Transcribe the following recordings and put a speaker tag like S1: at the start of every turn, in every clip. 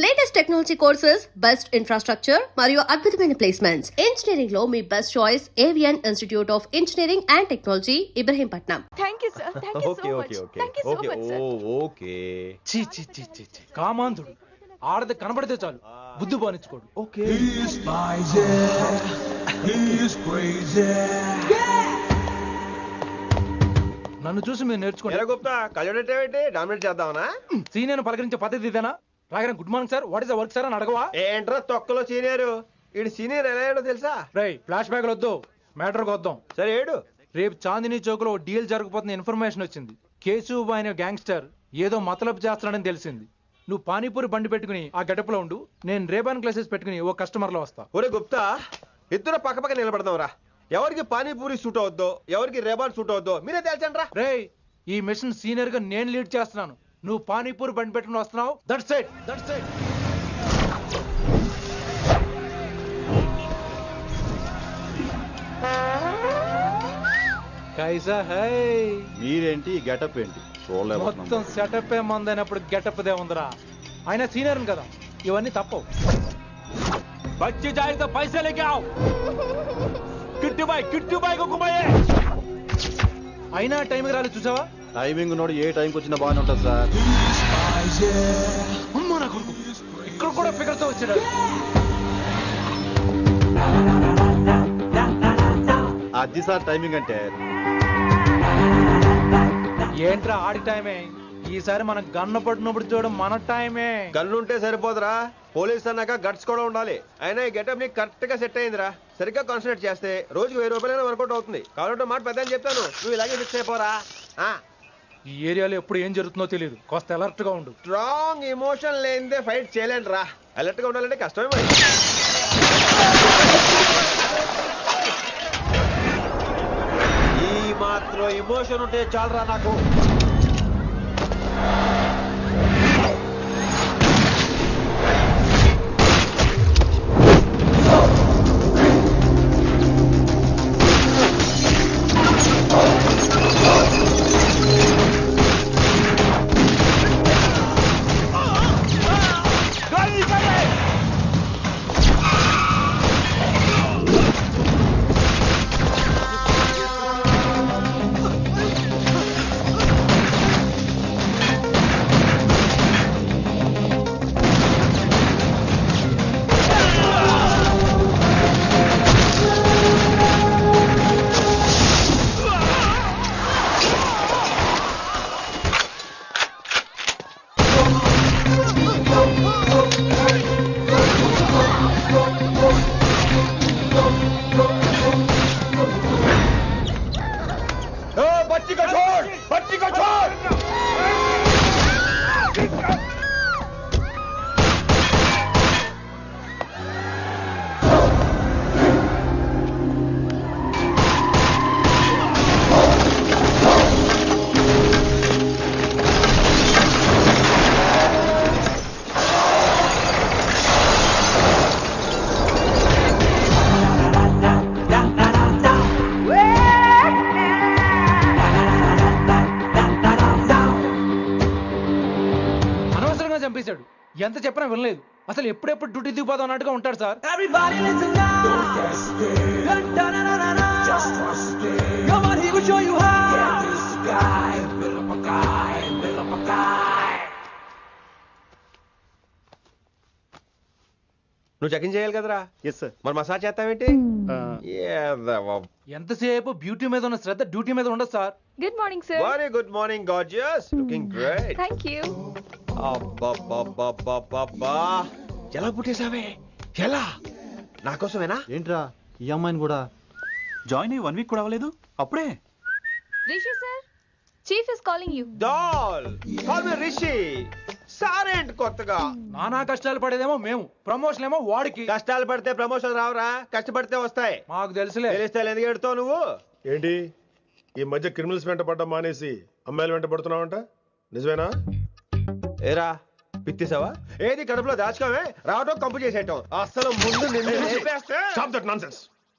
S1: Latest technology courses, best infrastructure మరియు అద్భుతమైన placements. Engineering లో మీ best choice avian institute of engineering and technology, Ibrahimpatnam.
S2: Thank you sir. Thank you so much. Thank you so much sir.
S3: Okay
S4: చి చి చి చి చి. కామాంధుడు ఆడది కనబడితే చాలు బుద్ధి బానించుకోడు.
S3: ఓకే
S4: నన్ను చూసి మీరు నేర్చుకోండి.
S3: గుప్తా కళ్ళేంటి డామినేట్ చేద్దామనా?
S4: సీనియర్ పలకరించే పద్ధతి ఇదేనా? రాగానే good morning sir, what is the work sir అని అడగవా?
S3: ఏంట్రా తొక్కలో సీనియర్ ఈడు సీనియర్ ఎలా ఏడో తెలుసా?
S4: రై ఫ్లాష్ బ్యాక్ వద్దు, మ్యాటర్కి వద్దాం.
S3: సరే ఏడు.
S4: రేపు చాందినీ చౌక్ లో డీల్ జరగబోతున్న ఇన్ఫర్మేషన్ వచ్చింది. కేశూబాయ్ అనే గ్యాంగ్స్టర్ ఏదో మతలబు చేస్తున్నాడని తెలిసింది. నువ్వు పానీపూరి బండి పెట్టుకుని ఆ గడప లో ఉండు, నేను రేబాన్ గ్లాసెస్ పెట్టుకుని ఓ కస్టమర్ లో వస్తా.
S3: ఒరే గుప్తా, ఇద్దరు పక్క పక్క నిలబడదాం రా. ఎవరికి పానీపూరి సూట్ అవుద్దో, ఎవరికి రేబాన్ సూట్ అవుద్దో మీరే తేల్చండి రా.
S4: రే, ఈ మిషన్ సీనియర్ గా నేను లీడ్ చేస్తున్నాను. నువ్వు పానీపూరి బండి పెట్టుకుని వస్తున్నావు. That's it, that's it. కైసా హై?
S5: మీరేంటి గెటప్ ఏంటి?
S4: మొత్తం సెటప్ ఏ మందైనప్పుడు గెటప్ దే ఉందిరా. ఆయన సీనియర్ కదా, ఇవన్నీ తప్పవు. బచ్చి జాయితో పైసా లేకే ఆవ్. కిట్టు బాయ్ కుక్కుబాయే. అయినా టైంకి రాలేదు చూసావా?
S5: టైమింగ్ నోడు ఏ టైంకి వచ్చినా బాగానే ఉంటుంది సార్.
S4: అమ్మా నా కొడుకు, ఇక్కడ కూడా ఫిగర్ తో వచ్చాడు.
S5: అది సార్ టైమింగ్ అంటే.
S4: ఏంట్రా ఆడి టైమే? ఈసారి మనం గన్ను పట్టినప్పుడు చూడడం మన టైమే.
S3: గన్నుంటే సరిపోదురా, పోలీస్ అన్నాక గట్స్ కూడా ఉండాలి. అయినా ఈ గెటప్ నీకు కరెక్ట్ గా సెట్ అయిందిరా. సరిగ్గా కాన్సన్ట్రేట్ చేస్తే రోజుకి 1000 రూపాయలైనా వర్కౌట్ అవుతుంది. కాబట్టి మాట పెద్ద చెప్తాను, నువ్వు ఇలాగే ఫిక్స్ అయిపోరా.
S4: ఈ ఏరియాలో ఎప్పుడు ఏం జరుగుతుందో తెలియదు, కాస్త అలర్ట్ గా ఉండు.
S3: స్ట్రాంగ్ ఎమోషన్ లేనిదే ఫైట్ చేయలేండి రా. అలర్ట్ గా ఉండాలంటే కష్టమే మరి. ఈ మాత్రం ఎమోషన్ ఉంటే చాలరా నాకు.
S4: చంపేశాడు. ఎంత చెప్పినా వినలేదు. అసలు ఎప్పుడెప్పుడు డ్యూటీ దిగిపోదాం అన్నట్టుగా ఉంటాడు సార్.
S3: నువ్వు చెకింగ్ చేయాలి కదరా?
S5: Yes sir.
S3: మరి మసాజ్ చేస్తావేంటి?
S4: ఎంతసేపు బ్యూటీ మీద ఉన్న శ్రద్ధ డ్యూటీ మీద ఉండదు sir.
S2: Good morning sir.
S3: Very good morning gorgeous, looking great.
S2: Thank you.
S3: అబ్బబ్బబ్బబ్బబ్బా, ఎలా పుట్టేసావే? ఎలా? నా కోసమేనా?
S5: ఏంట్రా ఈ అమ్మాయిని కూడా
S6: జాయిన్ అయ్యి 1 వీక్ కూడా అవ్వలేదు అప్పుడే?
S2: Rishi sir, chief is calling you.
S3: Doll call me Rishi. సారేంటి కొత్తగా?
S4: నానా కష్టాలు పడేదేమో మేము, ప్రమోషన్ ఏమో వాడికి.
S3: కష్టాలు పడితే ప్రమోషన్ రావురా, కష్టపడితే వస్తాయి.
S4: మాకు తెలుసులే.
S3: తెలిస్తే ఎందుకు ఎడుతావు నువ్వు?
S7: ఏంటి ఈ మధ్య క్రిమినల్స్ వెంట పడ్డం మానేసి అమ్మాయిలు వెంట పడుతున్నావంట, నిజమేనా?
S3: ఏరా పిత్తిసావా? ఏది కడుపులో దాచుకోవే, రావటం కంపు చేసేయటం. అసలు ముందు
S7: Stop that nonsense.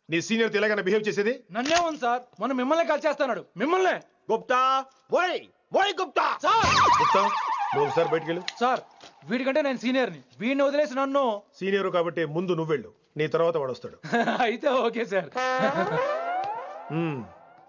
S7: నీ సీనియర్ తెలంగాణ బిహేవ్ చేసేది
S4: నన్నే ఉంది సార్. మనం మిమ్మల్ని కాల్ చేస్తున్నాడు. మిమ్మల్నే.
S3: గుప్తా ఓయ్ ఓయ్ గుప్తా.
S4: సార్
S7: గుప్తా, నువ్వు ఒకసారి బయటికి వెళ్ళు.
S4: సార్ వీడికంటే నేను సీనియర్ని, వీడిని వదిలేసి నన్ను
S7: సీనియర్ కాబట్టి ముందు నువ్వు వెళ్ళు, నీ తర్వాత వాడు వస్తాడు.
S4: అయితే ఓకే సార్.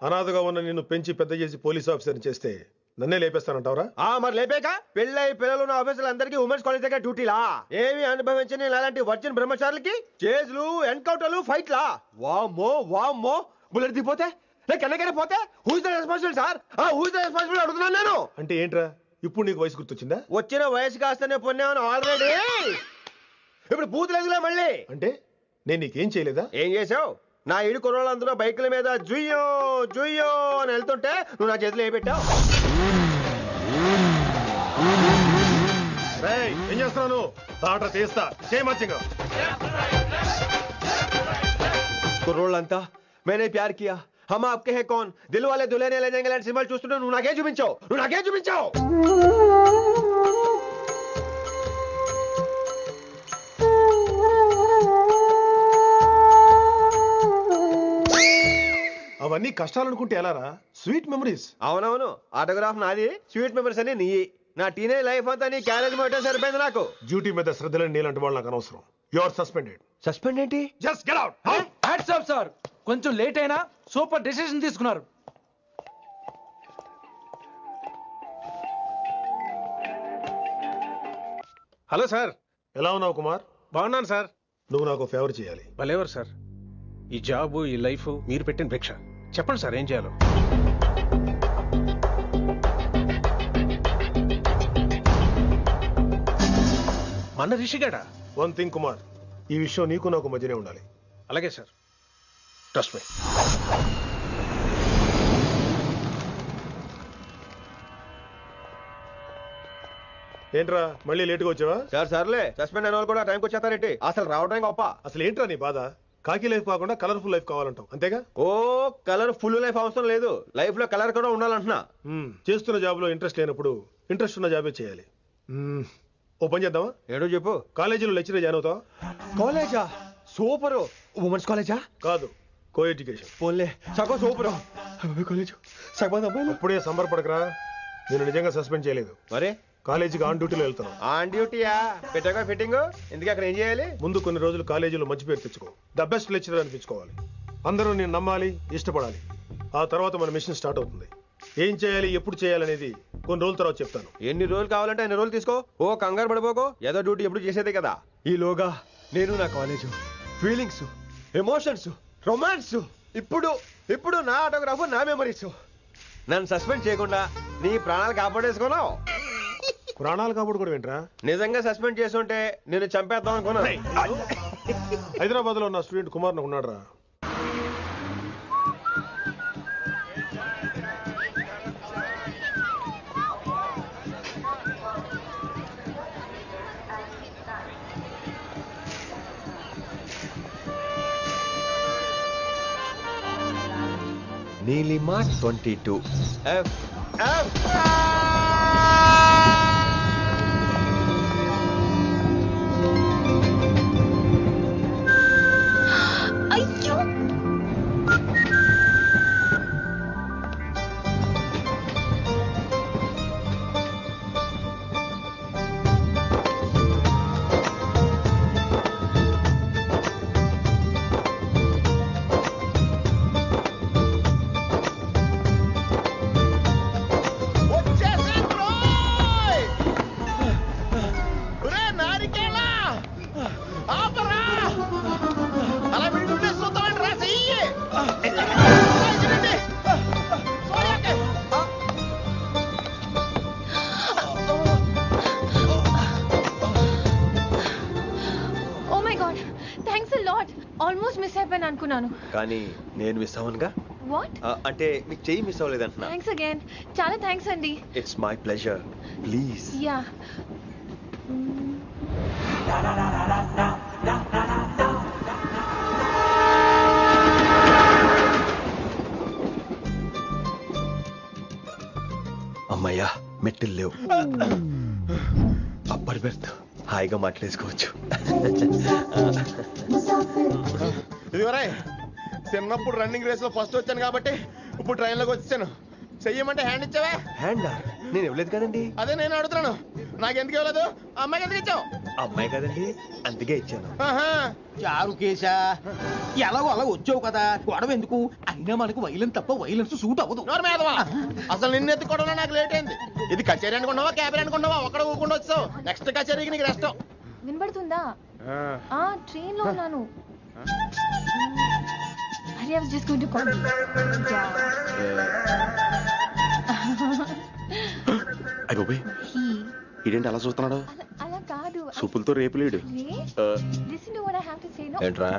S7: అనాథగా ఉన్న నిన్ను పెంచి పెద్ద చేసి పోలీస్ ఆఫీసర్ని చేస్తే నన్నే లేపేస్తానంటావరా?
S3: మరి లేపాక పెళ్ళై పిల్లలు ఉన్న ఆఫీసులు అందరికీ ఉమెన్స్ కాలేజ్ దగ్గర డ్యూటీలా? ఏమి అనుభవించని అలాంటి వర్జిన్ బ్రహ్మచారులకి చేజ్లు ఎన్కౌంటర్లు ఫైట్లా? వామ్మో వామ్మో, బుల్లెట్ దిగిపోతే లేక ఎన్నకైనా పోతే who is the responsible sir? Who is the responsible అడుగుతున్నాను నేను.
S7: అంటే ఏంట్రా ఇప్పుడు నీకు వయసు గుర్తొచ్చిందా?
S3: వచ్చిన వయసు కాస్తనే పొన్నాను ఆల్రెడీ. ఇప్పుడు బూతులేదులే మళ్ళీ.
S7: అంటే నేను నీకేం చేయలేదా?
S3: ఏం చేసావు? నా ఇడు కుర్రోళ్ళందరూ బైకుల మీద జుయ్యో జుయ్యో అని వెళ్తుంటే నువ్వు నా చేతిలో ఏ పెట్టావు?
S7: రేయ్, ఏం చేస్తున్నాను? తాట తీస్తా చేయమచ్చంగా.
S3: కుర్రోళ్ళంతా మేనే ప్యార్ కియా హమ్ ఆప్కే హై కౌన్ దిల్ వాలే దుల్హనియా లే జాయేంగే లాంటి సినిమాలు చూస్తుంటే నువ్వు నాకేం చూపించావు?
S7: అవన్నీ కష్టాలు అనుకుంటే ఎలారా? Sweet memories.
S3: అవునవును, ఆటోగ్రాఫ్ నాది, స్వీట్ మెమరీస్ అని నీ. నా టీనేజ్ లైఫ్ అంతా నీ క్యారేజ్ మొత్తం సరిపోయింది నాకు.
S7: డ్యూటీ మీద శ్రద్ధలేని నీలాంటి వాళ్ళు నాకు అనవసరం. You are suspended.
S3: సస్పెండ్ ఏంటి?
S7: Just get out.
S4: Hats off sir, కొంచెం లేట్ అయినా సూపర్ డెసిషన్ తీసుకున్నారు.
S8: Hello sir.
S7: ఎలా ఉన్నావు కుమార్?
S8: బాగున్నాను సార్.
S7: నువ్వు నాకు ఫేవర్ చేయాలి.
S8: భలేవారు సార్. ఈ జాబు ఈ లైఫ్ మీరు పెట్టిన భిక్ష. చెప్పండి సార్ ఏం చేయాలో. మన రిషిగాడా?
S7: వన్ థింగ్ కుమార్, ఈ విషయం నీకు నాకు మధ్యనే ఉండాలి.
S8: అలాగే సార్, ట్రస్ట్ మీ.
S7: ఏంట్రా మళ్ళీ లేటుగా వచ్చావా?
S3: సర్లే, సస్పెండ్ అయిన వాళ్ళు కూడా టైంకి వచ్చేస్తారేంటి? అసలు రావడం గొప్ప.
S7: అసలు ఏంట్రా నీ బాధ? కాకి లైఫ్ కాకుండా కలర్ఫుల్ లైఫ్ కావాలంటావు, అంతేగా?
S3: ఓ కలర్ ఫుల్ లైఫ్ అవసరం లేదు, లైఫ్ లో కలర్ కూడా ఉండాలంటున్నా.
S7: చేస్తున్న జాబ్ లో ఇంట్రెస్ట్ లేనప్పుడు ఇంట్రెస్ట్ ఉన్న జాబే చేయాలి. ఓ పని చేద్దామా?
S3: ఏడో చెప్పు.
S7: కాలేజీలో లెక్చరర్ జాయిన్ అవుతావా?
S3: కాలేజా? సూపర్. ఉమెన్స్ కాలేజా?
S7: కాదు, కో ఎడ్యుకేషన్.
S3: పోన్లే, సగం సూపర్ కాలేజ్, సగం అబ్బాయిలు.
S7: అప్పుడే సంబరపడకరా, నేను నిజంగా సస్పెండ్ చేయలేదు.
S3: మరి
S7: కాలేజీకి ఆన్ డ్యూటీలో వెళ్తాను.
S3: ఆన్ డ్యూటీయా? పెట్టగా ఫిట్టింగ్ ఎందుకు? అక్కడ ఏం చేయాలి?
S7: ముందు కొన్ని రోజులు కాలేజీలో మంచి పేరు తెచ్చుకో, ద బెస్ట్ లెక్చరర్ అనిపించుకోవాలి. అందరూ నేను నమ్మాలి, ఇష్టపడాలి. ఆ తర్వాత మన మిషన్ స్టార్ట్ అవుతుంది. ఏం చేయాలి, ఎప్పుడు చేయాలనేది కొన్ని రోజుల తర్వాత చెప్తాను.
S3: ఎన్ని రోజులు కావాలంటే అన్ని రోజులు తీసుకో. ఓ కంగారు పడిపోకో, ఏదో డ్యూటీ ఎప్పుడు చేసేదే కదా. ఈలోగా నేను నా కాలేజు ఫీలింగ్స్, ఎమోషన్స్, రొమాన్స్, ఇప్పుడు నా ఆటోగ్రాఫ్, నా మెమరీస్. నన్ను సస్పెండ్ చేయకుండా నీ ప్రాణాలు కాపాడేసుకున్నావు.
S7: ప్రాణాలు కాబట్టి కూడా వింటరా?
S3: నిజంగా సస్పెండ్ చేసుంటే నేను చంపేద్దాం అనుకున్నా.
S7: హైదరాబాద్ లో ఉన్న స్టూడెంట్ కుమార్ నాకు ఉన్నాడు రా.
S3: నీలిమా 22 F.
S2: అయ్యో, oh my God, thanks a lot. Almost miss అయిపోయాను అనుకున్నాను.
S3: కానీ నేను మిస్ అవ్వనుగా.
S2: వాట్?
S3: అంటే మీకు చెయ్యి మిస్ అవ్వలేదంటున్నా.
S2: థ్యాంక్స్ అగైన్, చాలా థ్యాంక్స్ అండి.
S3: It's my pleasure, please.
S2: Yeah.
S3: అమ్మయ్యా, మెట్టులు లేవు. అప్పర్ బెర్త్, హాయిగా మాట్లాడేసుకోవచ్చు.
S9: ఇదివరే చిన్నప్పుడు రన్నింగ్ రేస్ లో ఫస్ట్ వచ్చాను కాబట్టి ఇప్పుడు ట్రైన్ లోకి వచ్చాను. చెయ్యమంటే హ్యాండ్ ఇచ్చావా?
S3: హ్యాండా? నేను ఇవ్వలేదు కదండి.
S9: అదే నేను అడుగుతున్నాను. నాకెందుకు ఇవ్వలేదు అమ్మాయికి ఎందుకు ఇచ్చావు?
S3: అమ్మాయి కదండి అందుకే ఇచ్చాను.
S9: ఆహా.
S10: చారు కేశా ఎలాగో అలా వచ్చావు కదా గొడవ ఎందుకు? అయినా మనకు వైలెన్స్ తప్ప వైలెన్స్ సూట్ అవ్వదు.
S9: నోరు మీదవా. అసలు నిన్ను ఎత్తుకోవడంలో నాకు లేట్ అయింది. ఇది కచేరీ అనుకున్నావా క్యాబిన్ అనుకున్నావా? ఒక్కడ ఊకుండా వచ్చావు. నెక్స్ట్ కచేరీకి నీకు రెస్ట్.
S2: వినబడుతుందా? ట్రైన్ లో ఉన్నాను. Hari I was just going to call you.
S9: అయ్యో
S2: He.
S9: ఇదేంటి అలా చూస్తున్నాడు?
S2: అలా కాదు.
S9: సూపులతో రేపులేడు.
S2: Listen to what I have to say now.
S3: ఏంట్రా?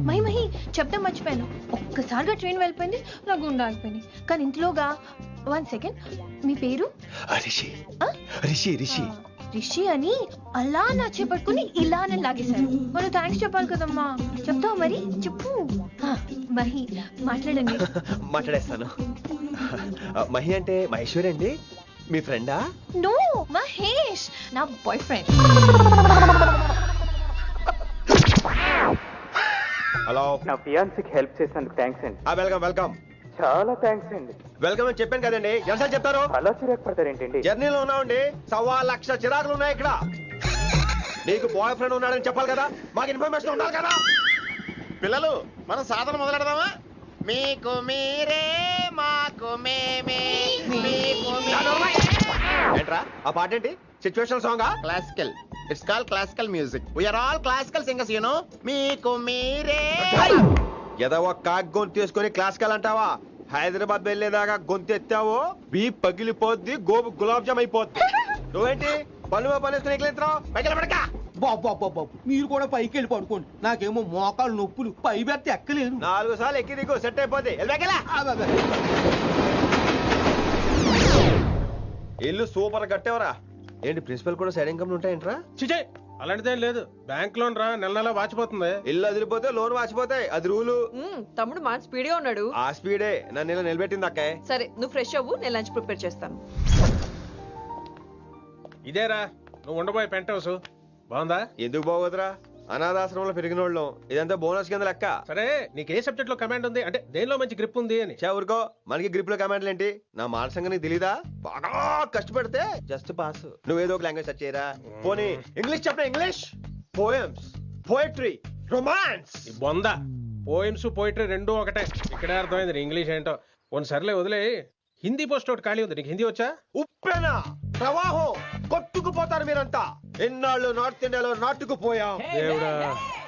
S2: మహి చెప్తాం మర్చిపోయాను. ఒక్కసారిగా ట్రైన్ వెళ్ళిపోయింది, నా గుండె ఆగిపోయింది. కానీ ఇంట్లోగా 1 సెకండ్, మీ పేరు?
S3: రిషి. రిషి రిషి
S2: రిషి అని అలా నా చేపట్టుకుని ఇలా నన్ను లాగేశారు. మనం థ్యాంక్స్ చెప్పాలి కదమ్మా. చెప్తావు మరి? చెప్పు. మహి మాట్లాడండి.
S3: మాట్లాడేస్తాను. మహి అంటే మహేశ్వరి అండి, మీ ఫ్రెండా?
S2: నో, మహేష్ నా బాయ్ ఫ్రెండ్.
S3: హలో.
S11: నా ఫియాన్సీకి హెల్ప్ చేసినందుకు థ్యాంక్స్ అండి.
S3: Welcome welcome.
S11: చాలా థ్యాంక్స్ అండి.
S3: వెల్కమ్ అని చెప్పాను కదండి, ఎంత చెప్తారు?
S11: అలా చిరాకు పడతారేంటండి?
S3: జర్నీలో ఉన్నామండి, 1,00,000 చిరాకులు ఉన్నాయి ఇక్కడ. నీకు బాయ్ ఫ్రెండ్ ఉన్నాడని చెప్పాలి కదా, మాకు ఇన్ఫర్మేషన్ ఉండాలి కదా.
S9: పిల్లలు మనం సాధన మొదలెడదామా? మీకు మీరే మాకు మేమే మీకు
S3: ఏంట్రా ఆ పాట ఏంటి? సిచ్యువేషన్ సాంగా?
S9: Classical. It's call classical music. We are all classical singers you know. మీకు మీరే.
S3: ఏదో ఒక కాక్ గొంతు తీసుకొని క్లాసికల్ అంటావా? హైదరాబాద్ వెళ్ళేదాకా గొంతు ఎత్తావో బీ పగిలిపోద్ది, గోబు గులాబ్ జామ్ అయిపోద్ది. నువ్వేంటి పనులు పనేసుకుని ఎక్కలేస్తున్నావు? పైకి పడక.
S10: బాబు మీరు కూడా పైకి వెళ్ళి పడుకోండి. నాకేమో మోకాలు నొప్పులు, పై బెర్త ఎక్కలేను.
S3: 4 సార్లు ఎక్కి దిగు, సెట్ అయిపోద్ది. ఇల్లు సూపర్ కట్టేవరా. ఏంటి ప్రిన్సిపల్ కూడా సైడ్ ఇన్కమ్ ఉంటాయంట్రా?
S8: చిచే అలాంటిదేం లేదు. బ్యాంక్ లోన్ రా, నెల నెల వాచిపోతుంది.
S3: ఇల్లు అదిరిపోతే లోన్ వాచిపోతాయి, అది రూలు.
S12: తమ్ముడు మాట స్పీడ్గా ఉన్నాడు.
S3: ఆ స్పీడే నన్ను ఇలా నిలబెట్టింది అక్కే.
S12: సరే నువ్వు ఫ్రెష్ అవ్వు, నేను లంచ్ ప్రిపేర్ చేస్తాను.
S8: ఇదేరా నువ్వు ఉండబోయే పెంట్ హౌస్. బాగుందా?
S3: ఎందుకు బాగోదురా, అనాథాశ్రమంలో పెరిగిన వాళ్ళం. ఇదంతా బోనస్ కింద లెక్క.
S8: సరే నీకు ఏ సబ్జెక్ట్ లో కమాండ్ ఉంది, అంటే దేనిలో మంచి గ్రిప్ ఉంది అని.
S3: ఊరుకో, మనకి గ్రిప్ లో కమాండ్లు ఏంటి? నా మాట సంగతి నీకు తెలీదా? బాగా కష్టపడితే జస్ట్ పాస్. నువ్వేదో ఒక లాంగ్వేజ్ సెర్చ్ చేయరా. పోనీ ఇంగ్లీష్ చెప్పిన ఇంగ్లీష్, పోయమ్స్, పోయట్రీ, రొమాన్స్.
S8: బొంద పోయిమ్స్ పోయిటరీ రెండూ ఒకటే. ఇక్కడే అర్థమైంది ఇంగ్లీష్ ఏంటో. కొన్ని సర్లే వదిలే. హిందీ పోస్ట్ ఒకటి ఖాళీ ఉంది, నీకు హిందీ వచ్చా?
S3: ఉప్పెన ప్రవాహం కొట్టుకుపోతారు మీరంతా. ఎన్నాళ్ళు నార్త్ ఇండియాలో నాటుకుపోయాం.
S8: దేవుడా,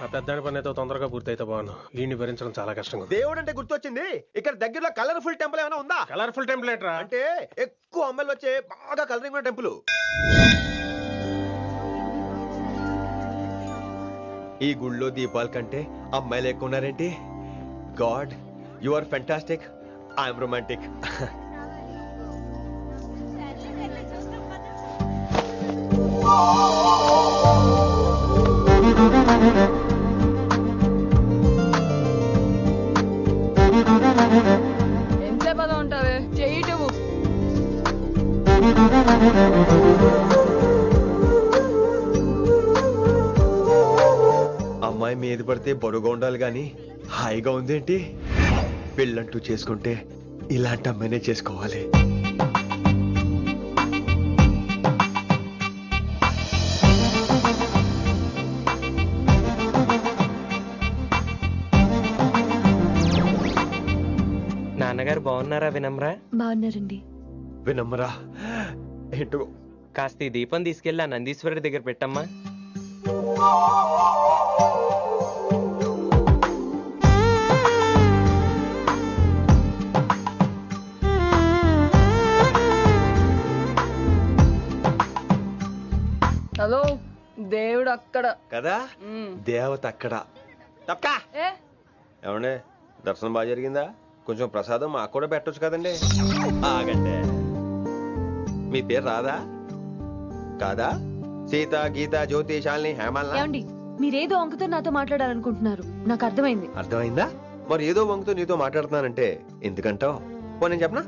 S8: ఆ పెద్దాడి పని అయితే తొందరగా పూర్తయితే బాగున్నాను. వీడిని భరించడం చాలా కష్టంగా ఉంది.
S3: దేవుడు అంటే గుర్తొచ్చింది, ఇక్కడ దగ్గరలో కలర్ఫుల్ టెంపుల్ ఏమైనా ఉందా?
S8: కలర్ఫుల్ టెంపుల్ ఏంట్రా?
S3: అంటే ఎక్కువ అమ్మాయిలు వచ్చే బాగా కలరింగ్ ఉన్న టెంపుల్. ఈ గుళ్ళో దీపాల కంటే అమ్మాయిలు ఎక్కువ ఉన్నారేంటి? God, you are fantastic, I'm romantic.
S12: ఎంతసేపు అలా ఉంటావే? చేయటము.
S3: అమ్మాయి మీద పడితే బరువుగా ఉండాలి గాని హాయిగా ఉందేంటి? పెళ్ళంటూ చేసుకుంటే ఇలాంటి అమ్మాయినే చేసుకోవాలి.
S11: నాన్నగారు బాగున్నారా వినమ్రా?
S2: బాగున్నారండి.
S3: వినమ్రా ఏంటో.
S11: కాస్త ఈ దీపం తీసుకెళ్ళి ఆ నందీశ్వరుడి దగ్గర పెట్టమ్మా.
S12: హలో, దేవుడు అక్కడ
S3: కదా, దేవత అక్కడ. తప్పకా
S12: ఏ
S3: ఏమండే, దర్శనం బాగా జరిగిందా? కొంచెం ప్రసాదం మాకు కూడా పెట్టొచ్చు కదండి. ఆగండి, మీ పేరు రాదా? కాదా? సీత, గీత, జ్యోతి, శాలిని, హేమల్.
S2: ఏమండి, మీరేదో వంకతో నాతో మాట్లాడాలనుకుంటున్నారు, నాకు అర్థమైంది.
S3: అర్థమైందా? మరి ఏదో వంగుతో నీతో మాట్లాడుతున్నానంటే ఎందుకంటావు? పో నేను చెప్పనా?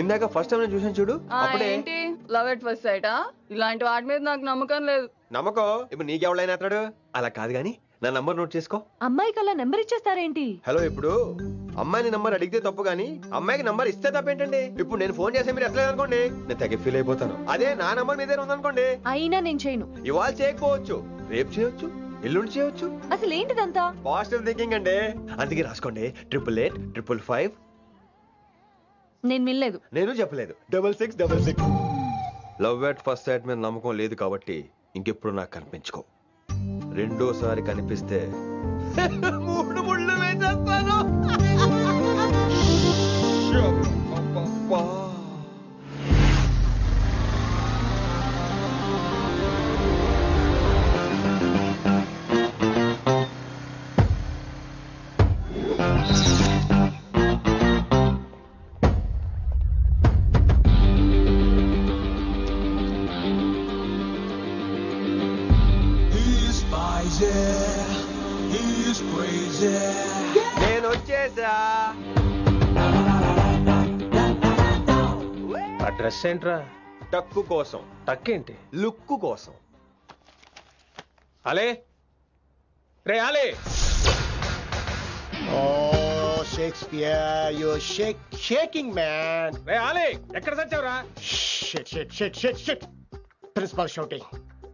S3: ఇందాక ఫస్ట్ టైం నేను చూసాను చూడు, అప్పుడే.
S12: ఏంటి లవ్ ఎట్ ఫస్ట్ సైటా? ఇలాంటి వాటి మీద నాకు నమ్మకం లేదు.
S3: నమ్మకం ఇప్పుడు నీకెవడైనా అతడు? అలా కాదు గాని నా నంబర్ నోట్ చేసుకో.
S2: అమ్మాయికి అలా నెంబర్ ఇచ్చేస్తారేంటి?
S3: హలో, ఇప్పుడు అమ్మాయిని నంబర్ అడిగితే తప్పు గానీ అమ్మాయికి నంబర్ ఇస్తే తప్పేంటండి? ఇప్పుడు నేను ఫోన్ చేస్తే మీరు ఎట్లేదు అనుకోండి, నేను తెగ ఫీల్ అయిపోతాను. అదే నా నంబర్ మీ దగ్గర ఉందనుకోండి,
S2: అయినా నేను చేయను.
S3: ఇవాళ చేయకపోవచ్చు, రేపు చేయొచ్చు, ఎల్లుండి చేయొచ్చు.
S2: అసలు ఏంటిదంతా?
S3: పాజిటివ్ థింకింగ్ అండి. అందుకే రాసుకోండి 888
S2: నేను వినలేదు.
S3: నేను చెప్పలేదు 6666. లవ్ ఎట్ ఫస్ట్ సైట్ మీద నమ్మకం లేదు కాబట్టి ఇంకెప్పుడు నాకు కనిపించుకో. రెండోసారి కనిపిస్తే 3 ముళ్ళు వేసేస్తాను. అబ్బబ్బా. నేను వచ్చేసా.
S8: ఆ డ్రెస్ ఏంట్రా?
S3: టక్కు కోసం,
S8: టక్కేంటి?
S3: లుక్కు కోసం.
S8: అలే రే అలే.
S9: Oh, Shakespeare, you're shaking, man.
S8: రే అలే, ఎక్కడ చచ్చావురా?
S9: Shit. Principal shouting.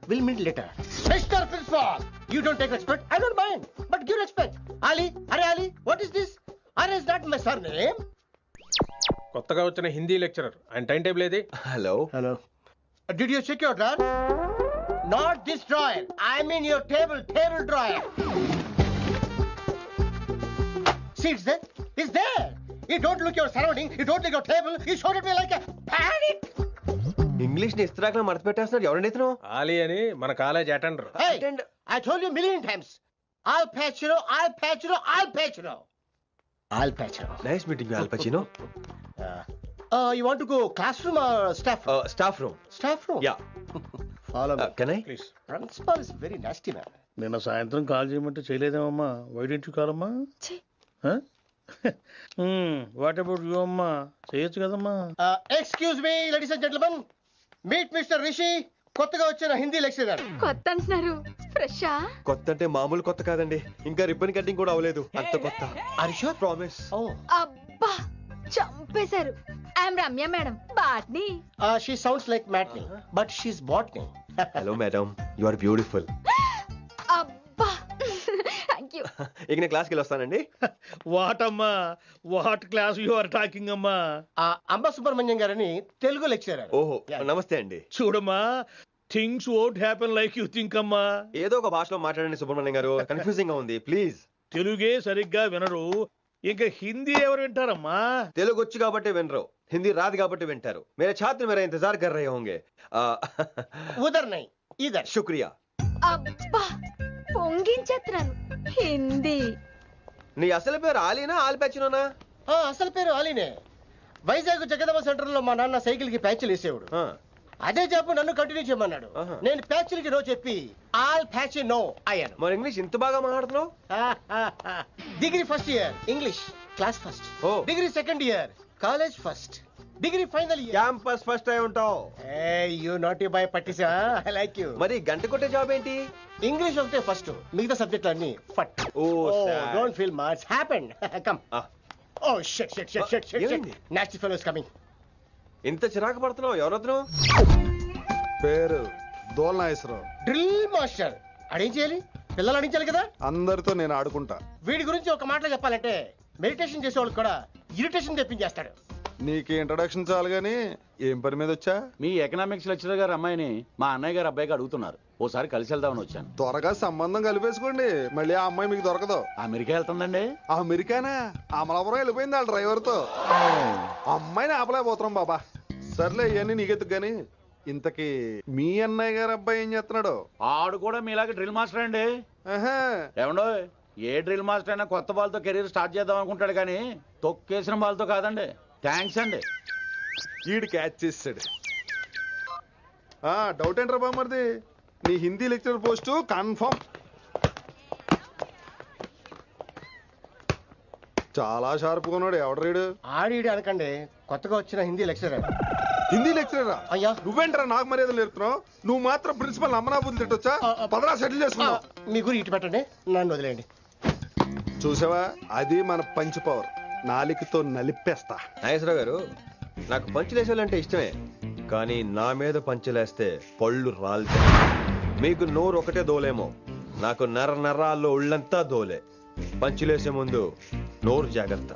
S9: We'll meet later. Mr. Principal, you don't take respect. I don't mind, but give respect. Ali, Ali, what is this? Ali is not my surname.
S8: కొత్తగా వచ్చిన Hindi lecturer, ఆయన time table ఏది?
S3: Hello.
S9: Did you check your drawer? Not this drawer. I mean your table drawer. See, it's there. You don't look your surrounding. You don't look your table. You showed at me like a panic.
S3: English ని ఇస్త్రాకులో మడత పెట్టేస్తున్నాడు. ఎవరండి ఇతను?
S8: ఆలీ అని మన college attender.
S9: Hey, I told you a million times. I'll patch you.
S3: Nice meeting you, all పచినో.
S9: You want to go classroom or staff room?
S3: Staff room.
S9: Staff room?
S3: Yeah.
S9: Follow me.
S3: Can I?
S8: Please.
S9: Principal is very nasty, man.
S7: నిన్న సాయంత్రం call చేయమంటే చేయలేదేమమ్మా? Why don't you call అమ్మా? What about you అమ్మా? చేయొచ్చు కదమ్మా.
S9: Excuse me, ladies and gentlemen. Meet Mr. Rishi. కొత్తగా వచ్చిన Hindi lecturer.
S2: కొత్త అంటున్నారు, ఫ్రెషా?
S3: కొత్త అంటే మామూలు కొత్త కాదండి, ఇంకా రిబ్బన్ కటింగ్ కూడా అవ్వలేదు, అంత కొత్త.
S9: Are you sure?
S3: Promise.
S9: Oh.
S2: అబ్బా చంపేశారు. I'm Ramya madam, botany.
S9: She sounds like Matney, but she's botany.
S3: Hello madam, you are beautiful.
S2: అబ్బా థ్యాంక్ యూ.
S3: ఇక నేను క్లాస్కి వెళ్ళొస్తానండి.
S7: వాట్ అమ్మా, what class you are talking అమ్మా?
S9: అంబ సుబ్రహ్మణ్యం గారని తెలుగు లెక్చరర్.
S3: ఓహో, నమస్తే అండి.
S7: చూడమ్మా, things won't happen like you think అమ్మా.
S3: ఏదో ఒక భాషలో మాట్లాడండి సుబ్రహ్మణ్యం గారు, కన్ఫ్యూజింగ్ గా ఉంది, ప్లీజ్.
S7: తెలుగే సరిగ్గా వినరు, ఇంకా హిందీ ఎవరు వింటారమ్మా?
S3: తెలుగు వచ్చు కాబట్టి వినరు, హిందీ రాదు కాబట్టి వింటారు. మేరే ఛాత్ర మేరా ఇంతజార్ కర్ రహే హోంగే.
S9: ఉదర్ నై ఇదర్.
S3: శుక్రియా.
S2: అబ్బా పొంగించేస్తున్నాను. హిందీ.
S3: నీ అసలు పేరు ఆలీనా, ఆల్ పచ్చినోనా?
S9: అసలు పేరు ఆలీనే. వైజాగ్ జగదమ్మ సెంటర్ లో మా నాన్న సైకిల్ కి ప్యాచ్లు వేసేవాడు. అదే జాబ్ నన్ను కంటిన్యూ చేయమన్నాడు. నేను ప్యాచ్లకి నో చెప్పి ఆల్ ప్యాచ్ నో అయ్యాను.
S3: మరి ఇంగ్లీష్ ఇంత బాగా మాట్లాడుతున్నావు?
S9: Degree first year English class first. Degree second year college first. Degree final year
S3: campus first అయి ఉంటావు.
S9: యు నాటీ బాయ్ పట్టిసా. I like you.
S3: మరి గంట కొట్టే జాబ్ ఏంటి?
S9: ఇంగ్లీష్ ఒకటే ఫస్ట్, మిగతా సబ్జెక్టులు అన్ని ఫట్. Don't feel much happened. Come. Oh shit shit shit shit shit. Nasty fellows coming.
S3: ఇంత చిరాకు పడుతున్నావు, ఎవరొద్దు?
S5: పేరు దోల్నాగేశ్వరరావు.
S9: Drill master. అడేం చేయాలి? పిల్లలు అడించాలి కదా.
S5: అందరితో నేను ఆడుకుంటా.
S9: వీడి గురించి ఒక మాటలో చెప్పాలంటే మెడిటేషన్ చేసేవాళ్ళు కూడా ఇరిటేషన్ తెప్పించేస్తాడు.
S5: నీకు ఇంట్రడక్షన్ చాలు గానీ ఏం పని మీద వచ్చా?
S10: మీ ఎకనామిక్స్ లెక్చరర్ గారు అమ్మాయిని మా అన్నయ్య గారు అబ్బాయికి అడుగుతున్నారు, ఓసారి కలిసి వెళ్దామని వచ్చాను.
S5: త్వరగా సంబంధం కలిపేసుకోండి, మళ్ళీ ఆ అమ్మాయి మీకు దొరకదు.
S10: అమెరికా వెళ్తుందండి.
S5: అమెరికానా? అమలాపురం వెళ్ళిపోయింది వాళ్ళ డ్రైవర్ తో. అమ్మాయిని ఆపలేకపోతున్నాం బాబా. సర్లే ఇవన్నీ నీకెత్తుకు గాని, ఇంతకీ మీ అన్నయ్య గారు అబ్బాయి ఏం చేస్తున్నాడు?
S10: ఆడు కూడా మీలాగే డ్రిల్ మాస్టర్ అండి. ఏమండో, ఏ డ్రిల్ మాస్టర్ అయినా కొత్త బాల్తో కెరీర్ స్టార్ట్ చేద్దాం అనుకుంటాడు కానీ తొక్కేసిన బాల్తో కాదండి. థ్యాంక్స్ అండి.
S5: ఈడు క్యాచ్ చేసాడు. డౌట్ ఏంట్రా బామ్మర్ది, నీ హిందీ లెక్చరర్ పోస్టు కన్ఫర్మ్. చాలా షార్ప్ ఉన్నాడు. ఎవడరీడు?
S9: ఆడీడు అనకండి, కొత్తగా వచ్చిన హిందీ లెక్చరర్.
S5: హిందీ లెక్చరరా?
S9: అయ్యా
S5: నువ్వేంట్రా నాకు మర్యాదలు నేర్పుతున్నావు? నువ్వు మాత్రం ప్రిన్సిపల్ అమ్మనాబుద్ధి తిట్టొచ్చా? పదరా సెటిల్ చేసుకున్నావు.
S9: మీ గురి ఇటు పెట్టండి, నన్ను వదిలేయండి.
S5: చూసావా, అది మన పంచ్ పవర్. నాలికతో నలిపేస్తా.
S3: నాగేశ్వరరావు గారు, నాకు పంచులేసాలంటే ఇష్టమే, కానీ నా మీద పంచులేస్తే పళ్ళు రాలుతాయి. మీకు నోరు ఒకటే దోలేమో, నాకు నరాల్లో ఉళ్ళంతా దోలే. పంచులేసే ముందు నోరు జాగ్రత్త.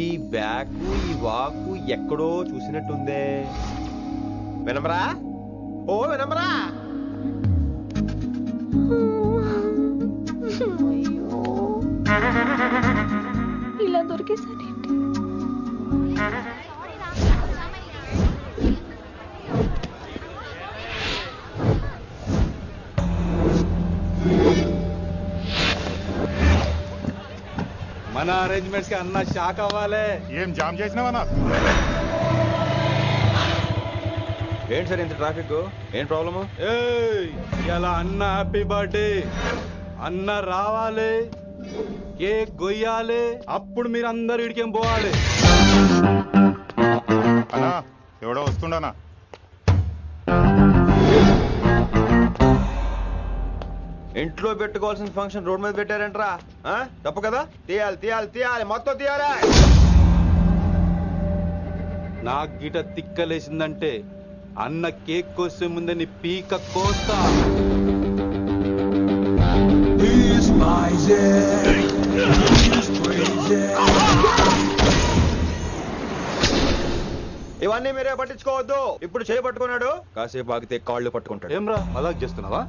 S3: ఈ బ్యాకు ఈ వాకు ఎక్కడో చూసినట్టుందే. వినమరా? ఓ వినమరా?
S2: ఇలా దొరికేసాడేంటి?
S6: మన అరేంజ్మెంట్స్ కి అన్న షాక్ అవ్వాలి.
S5: ఏం జామ్ చేసినావన్నా?
S3: ఏంటి సార్ ఇంత ట్రాఫిక్? ఏం ప్రాబ్లము?
S6: ఇలా అన్న హ్యాపీ బర్త్డే, అన్న రావాలి, కేక్ గొయ్యాలి, అప్పుడు మీరు అందరు ఇడికేం పోవాలి.
S5: అన్నా ఎవడో వస్తుండనా?
S3: ఇంట్లో పెట్టుకోవాల్సిన ఫంక్షన్ రోడ్ మీద పెట్టారంట్రా. తప్పు కదా? తీయాలి తీయాలి తీయాలి, మొత్తం తీయాలి.
S6: నాకు గిట తిక్కలేసిందంటే అన్న కేక్ కోసే ముందే నీ పీక కోస్తా.
S3: ఇవన్నీ మీరే పట్టించుకోవద్దు. ఇప్పుడు చేయి పట్టుకున్నాడు, కాసేపు ఆగితే కాళ్ళు పట్టుకుంటాడు.
S6: ఏమ్రా మజాక్ చేస్తున్నావా?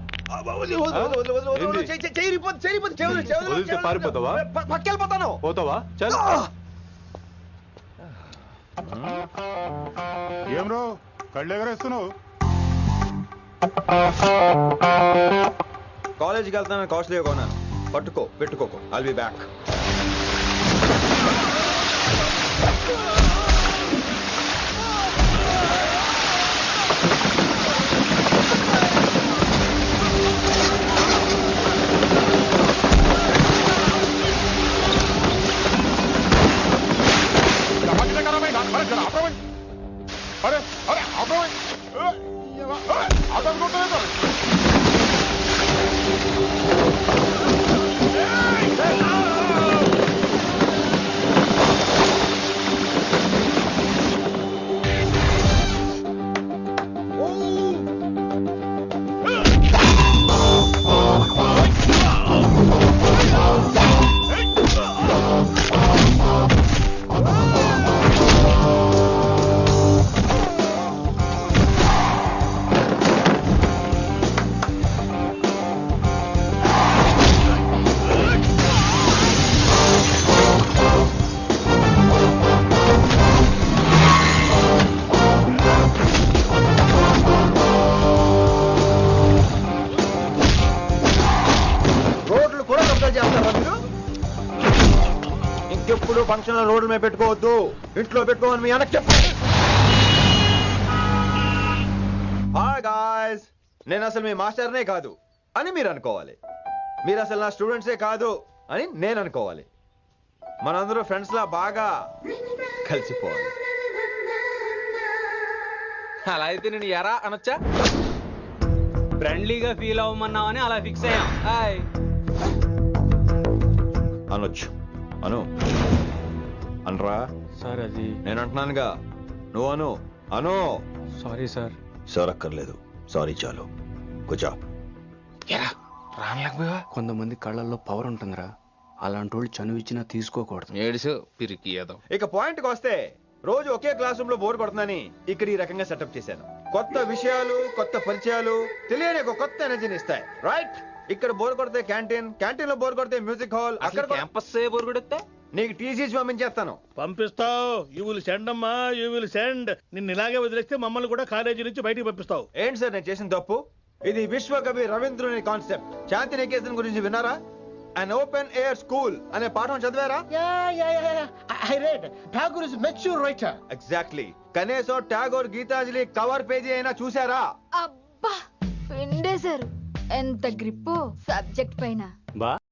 S6: వదిలితే పారిపోతావా?
S3: పక్కెళ్ళిపోతాను.
S6: పోతావా? చల్.
S5: ఏం రో కళ్ళు ఎగరేస్తున్నావు?
S3: కాలేజీకి వెళ్తాను, కాస్ట్లీ కొన్నాను. పట్టుకో, పెట్టుకోకు. I'll be back.
S5: అరే అరే ఇంకెప్పుడు ఫంక్షన్ రోడ్ల మీద పెట్టుకోవద్దు, ఇంట్లో పెట్టుకోమని మీ అన్నకు చెప్పు. హాయ్ గాయ్స్, నేను అసలు మీ మాస్టర్నే కాదు అని మీరు అనుకోవాలి. మీరు అసలు నా స్టూడెంట్సే కాదు అని నేను అనుకోవాలి. మనందరూ ఫ్రెండ్స్ లా బాగా కలిసిపోవాలి.
S11: అలా అయితే నేను ఎరా అనొచ్చా? ఫ్రెండ్లీగా ఫీల్ అవ్వమన్నావని అలా ఫిక్స్ అయ్యాం. హాయ్
S3: అనొచ్చు. అను అనరా
S11: సార్. అది
S3: నేను అంటున్నానుగా, నువ్వు అను. అను.
S11: Sorry sir.
S3: సార్ అక్కర్లేదు, సారీ చాలు. కూర్చో.
S11: కొంతమంది కళ్ళల్లో పవర్ ఉంటుందిరా, అలాంటి వాళ్ళు చనువు ఇచ్చినా తీసుకోకూడదు. ఏడుసు పిరికి ఏదో.
S3: ఇక పాయింట్కి వస్తే, రోజు ఒకే క్లాస్ రూమ్ లో బోర్ కొడుతుందని ఇక్కడ ఈ రకంగా సెటప్ చేశాను. కొత్త విషయాలు, కొత్త పరిచయాలు తెలియని ఒక కొత్త ఎనర్జీని ఇస్తాయి. రైట్? ఇక్కడ బోర్ కొడితే క్యాంటీన్, క్యాంటీన్ లో బోర్ కొడితే మ్యూజిక్ హాల్, అక్కడ
S11: క్యాంపస్ బోర్ కొడితే
S3: నీకు టీసీస్ పంపించేస్తాను.
S13: పంపిస్తావు. యూ విల్ సెండ్ అమ్మా, యూ విల్ సెండ్. నిన్ను ఇలాగే వదిలేస్తే మమ్మల్ని కూడా కాలేజీ నుంచి బయటికి పంపిస్తావు.
S3: ఏంటి సార్ నేను చేసిన తప్పు? ఇది విశ్వకవి రవీంద్రుని కాన్సెప్ట్. శాంతి నికేతన్ గురించి విన్నారా? An open air school అనే పాఠం చదివారా?
S9: I read. Tagore is a mature writer.
S3: Exactly. కనీసం టాగోర్ గీతాంజలి కవర్ పేజీ అయినా చూసారా?
S2: అబ్బా పిండేశారు. ఎంత గ్రిప్పు సబ్జెక్ట్ పైన.
S11: బా